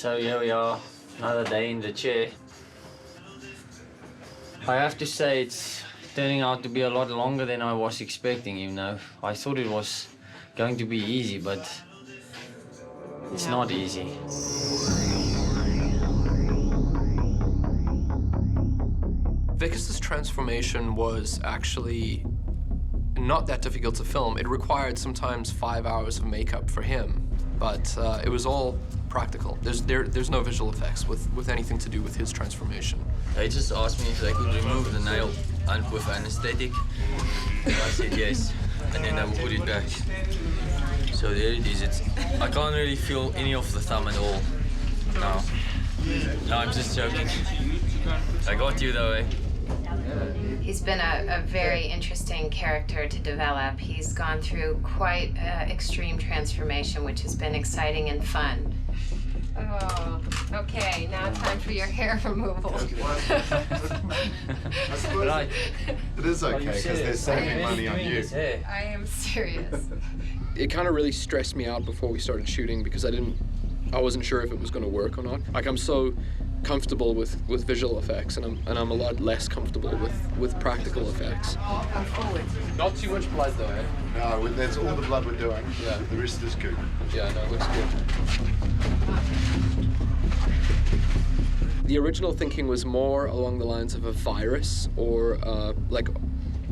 So here we are, another day in the chair. I have to say it's turning out to be a lot longer than I was expecting, you know. I thought it was going to be easy, but it's not easy. Wikus's transformation was actually not that difficult to film. It required sometimes 5 hours of makeup for him, but it was all practical. There's no visual effects with anything to do with his transformation. They just asked me if they could remove the nail and with anesthetic. I said yes, and then they will put it back. So there it is. I can't really feel any of the thumb at all. No, I'm just joking. I got you though, eh? He's been a very interesting character to develop. He's gone through quite extreme transformation, which has been exciting and fun. Oh, okay, now time for your hair removal. Right. It is okay, because they're saving money on you. I am serious. It kind of really stressed me out before we started shooting because I wasn't sure if it was going to work or not. Like, I'm so comfortable with visual effects, and I'm a lot less comfortable with practical effects. Come forward. Not too much blood though, eh? No, that's all the blood we're doing. Yeah. The rest is good. Yeah, no, it looks good. The original thinking was more along the lines of a virus, or like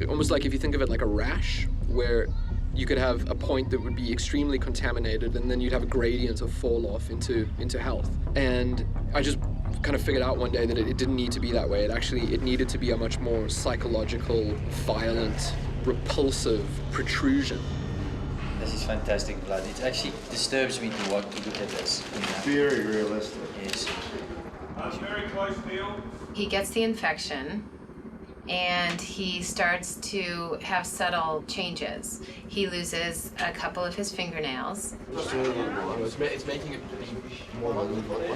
almost like if you think of it like a rash, where you could have a point that would be extremely contaminated, and then you'd have a gradient of fall off into health. And I just kind of figured out one day that it didn't need to be that way. It needed to be a much more psychological, violent, repulsive protrusion. This is fantastic blood. It actually disturbs me to look at this. Very realistic. Yes. Very close, Neil. He gets the infection, and he starts to have subtle changes. He loses a couple of his fingernails. It's making it more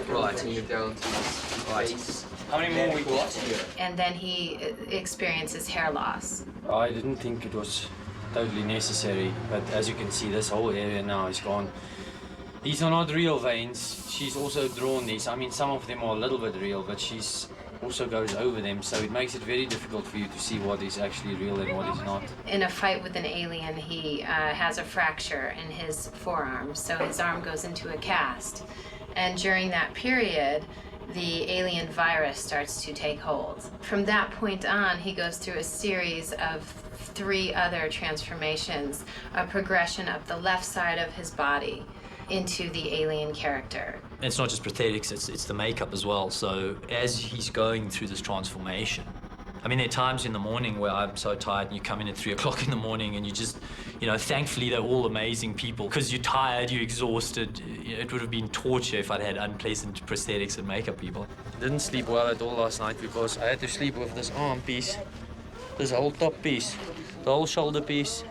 writing it down to his face. How many more we got? And then he experiences hair loss. I didn't think it was totally necessary, but as you can see, this whole area now is gone. These are not real veins. She's also drawn these. I mean, some of them are a little bit real, but she's also goes over them, so it makes it very difficult for you to see what is actually real and what is not. In a fight with an alien, he has a fracture in his forearm, so his arm goes into a cast. And during that period, the alien virus starts to take hold. From that point on, he goes through a series of 3 other transformations, a progression of the left side of his body into the alien character. It's not just prosthetics, it's the makeup as well. So as he's going through this transformation, I mean, there are times in the morning where I'm so tired and you come in at 3 o'clock in the morning and you just, you know, thankfully they're all amazing people because you're tired, you're exhausted. It would have been torture if I'd had unpleasant prosthetics and makeup people. Didn't sleep well at all last night because I had to sleep with this arm piece, this whole top piece, the whole shoulder piece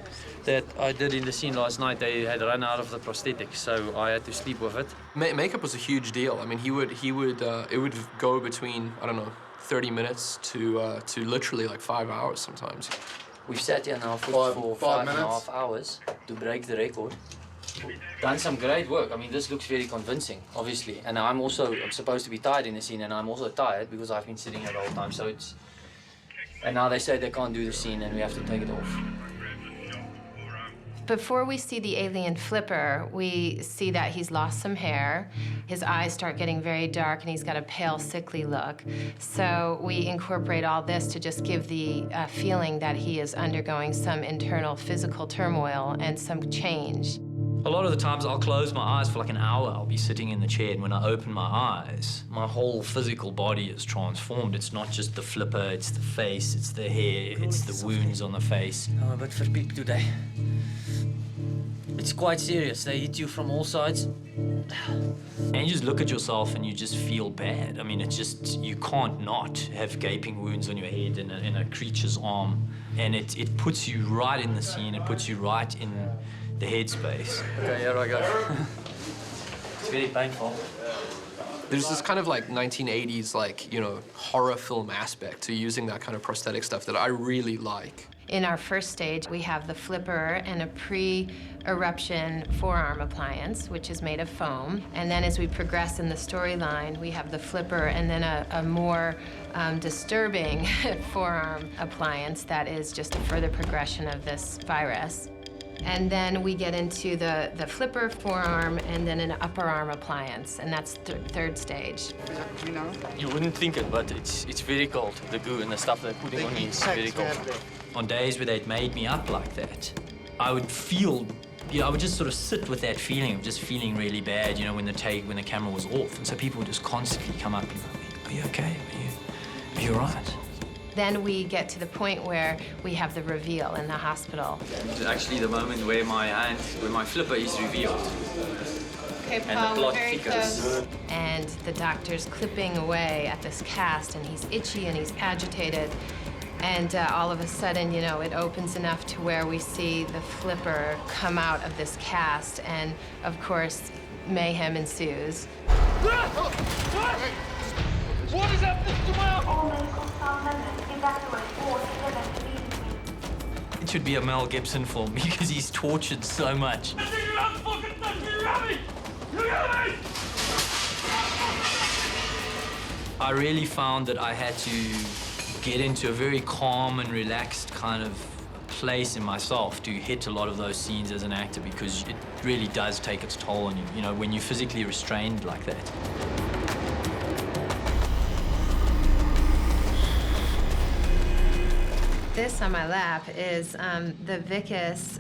that I did in the scene last night. They had run out of the prosthetic, so I had to sleep with it. Makeup was a huge deal. I mean, it would go between, I don't know, 30 minutes to literally like 5 hours sometimes. We've sat here now for 5.5 minutes hours to break the record. Done some great work. I mean, this looks very convincing, obviously. And I'm supposed to be tired in the scene, and I'm also tired because I've been sitting here the whole time. So it's, and now they say they can't do the scene and we have to take it off. Before we see the alien flipper, we see that he's lost some hair. His eyes start getting very dark and he's got a pale, sickly look. So we incorporate all this to just give the feeling that he is undergoing some internal physical turmoil and some change. A lot of the times I'll close my eyes for like an hour. I'll be sitting in the chair, and when I open my eyes, my whole physical body is transformed. It's not just the flipper, it's the face, it's the hair, it's the wounds on the face. I'm a bit verpiekt today. It's quite serious. They hit you from all sides. And you just look at yourself and you just feel bad. I mean, it's just, you can't not have gaping wounds on your head in a creature's arm. And it puts you right in the scene, it puts you right in the headspace. Okay, here I go. It's very painful. There's this kind of like 1980s, like, you know, horror film aspect to using that kind of prosthetic stuff that I really like. In our first stage, we have the flipper and a pre-eruption forearm appliance, which is made of foam. And then as we progress in the storyline, we have the flipper and then a more disturbing forearm appliance that is just a further progression of this virus. And then we get into the flipper forearm and then an upper arm appliance, and that's third stage. You wouldn't think it, but it's very cold. The goo and the stuff they're putting on me is very cold. On days where they'd made me up like that, I would feel, I would just sort of sit with that feeling of just feeling really bad, when the camera was off. And so people would just constantly come up and go, "Are you okay? Are you all right?" Then we get to the point where we have the reveal in the hospital. It's actually the moment where my flipper is revealed. Okay, Paul, we're very close. And the doctor's clipping away at this cast, and he's itchy and he's agitated. And all of a sudden, it opens enough to where we see the flipper come out of this cast, and of course, mayhem ensues. What is happening to my arm? It should be a Mel Gibson film because he's tortured so much. I really found that I had to get into a very calm and relaxed kind of place in myself to hit a lot of those scenes as an actor, because it really does take its toll on you, when you're physically restrained like that. This on my lap is the Wikus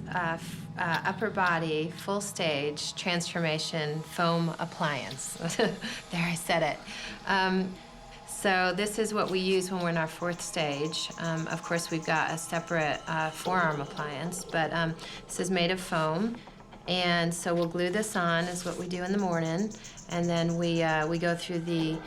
upper body full stage transformation foam appliance. There, I said it. So this is what we use when we're in our fourth stage. Of course, we've got a separate forearm appliance, but this is made of foam. And so we'll glue this on, is what we do in the morning. And then we go through the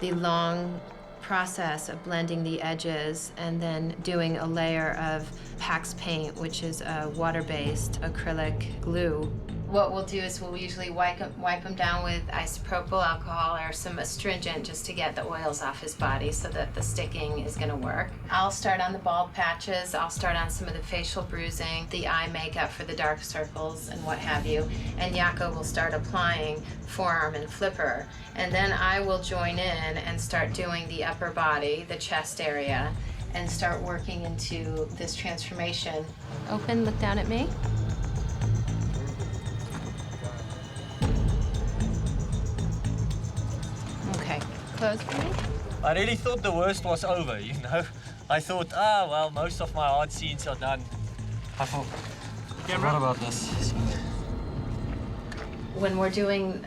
long process of blending the edges and then doing a layer of Pax paint, which is a water-based acrylic glue. What we'll do is we'll usually wipe him down with isopropyl alcohol or some astringent just to get the oils off his body so that the sticking is going to work. I'll start on the bald patches, I'll start on some of the facial bruising, the eye makeup for the dark circles and what have you, and Jaco will start applying forearm and flipper. And then I will join in and start doing the upper body, the chest area, and start working into this transformation. Open, look down at me. Okay, close for me. I really thought the worst was over, I thought, well, most of my hard scenes are done. I forgot about this. When we're doing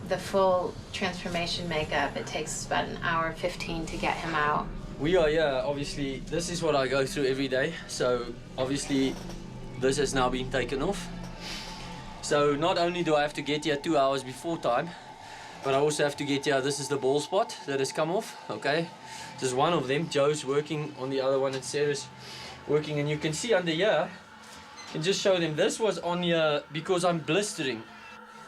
the full transformation makeup, it takes about an hour 15 to get him out. We are here, obviously, this is what I go through every day. So obviously this has now been taken off. So not only do I have to get here 2 hours before time, but I also have to get here, this is the ball spot that has come off, okay? This is one of them, Joe's working on the other one and Sarah's working, and you can see under here, you can just show them, this was on here because I'm blistering.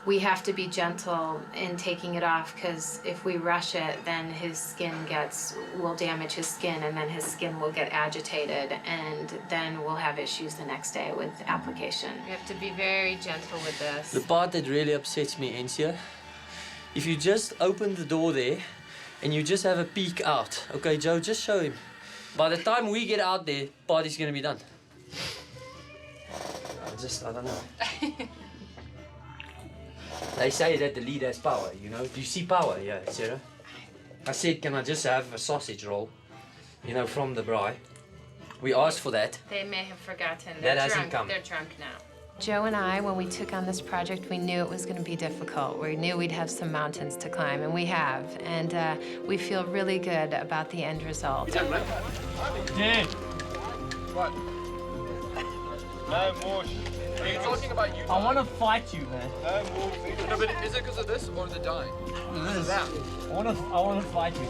We have to be gentle in taking it off, because if we rush it, then his skin will damage his skin, and then his skin will get agitated, and then we'll have issues the next day with application. We have to be very gentle with this. The part that really upsets me, Encia, if you just open the door there and you just have a peek out, okay, Joe, just show him. By the time we get out there, party's gonna be done. I don't know. They say that the lead has power, Do you see power? Yeah, Sarah. I said, can I just have a sausage roll, from the braai? We asked for that. They may have forgotten. That hasn't come. They're drunk now. Joe and I, when we took on this project, we knew it was going to be difficult. We knew we'd have some mountains to climb, and we have. And we feel really good about the end result. Yeah. What? No more. Are you talking about you? I want to fight you, man. No, but is it because of this or the dying? This is that. I want to fight you.